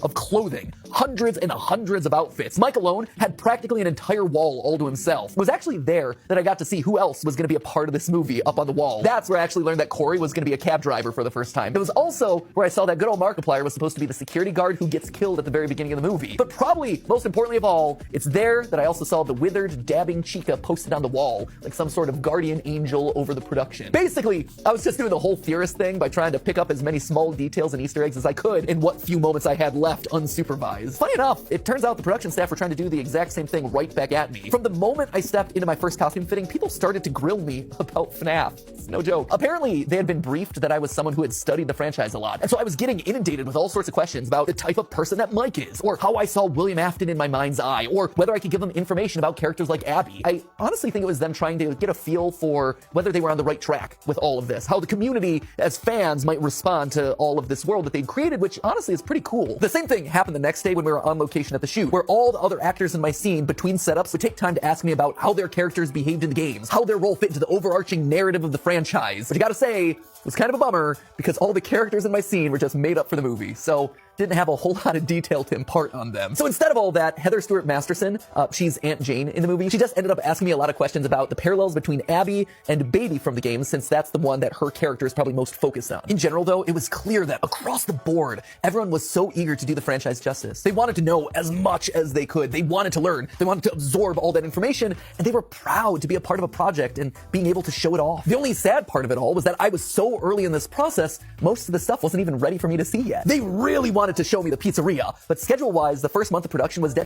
of clothing, hundreds and hundreds of outfits. Mike alone had practically an entire wall all to himself. It was actually there that I got to see who else was going to be a part of this movie up on the wall. That's where I actually learned that Corey was going to be a cab driver for the first time. It was also where I saw that good old Markiplier was supposed to be the security guard who gets killed at the very beginning of the movie. But probably, most importantly of all, it's there that I also saw the withered, dabbing Chica posted on the wall, like some sort of guardian angel over the production. Basically, I was just doing the whole theorist thing by trying to pick up as many small details and Easter eggs as I could in what few moments I had left unsupervised. Funny enough, it turns out the production staff were trying to do the exact same thing right back at me. From the moment I stepped into my first costume fitting, people started to grill me about FNAF. It's no joke. Apparently, they had been briefed that I was someone who had studied the franchise a lot, and so I was getting inundated with all sorts of questions about the type of person that Mike is, or how I saw William Afton in my mind's eye, or whether I could give them information about characters like Abby. I honestly think it was them trying to get a feel for whether they were on the right track with all of this, how the community as fans might respond to all of this world that they'd created, which honestly is pretty cool. The same thing happened the next day when we were on location at the shoot, where all the other actors in my scene between setups would take time to ask me about how their characters behaved in the games, how their role fit into the overarching narrative of the franchise. But you gotta say, it was kind of a bummer because all the characters in my scene were just made up for the movie, so didn't have a whole lot of detail to impart on them. So instead of all that, Heather Stewart Masterson, she's Aunt Jane in the movie, she just ended up asking me a lot of questions about the parallels between Abby and Baby from the games, since that's the one that her character is probably most focused on. In general though, it was clear that across the board, everyone was so eager to do the franchise justice. They wanted to know as much as they could. They wanted to learn. They wanted to absorb all that information, and they were proud to be a part of a project and being able to show it off. The only sad part of it all was that I was so early in this process, most of the stuff wasn't even ready for me to see yet. They really wanted to show me the pizzeria, but schedule-wise, the first month of production was dead.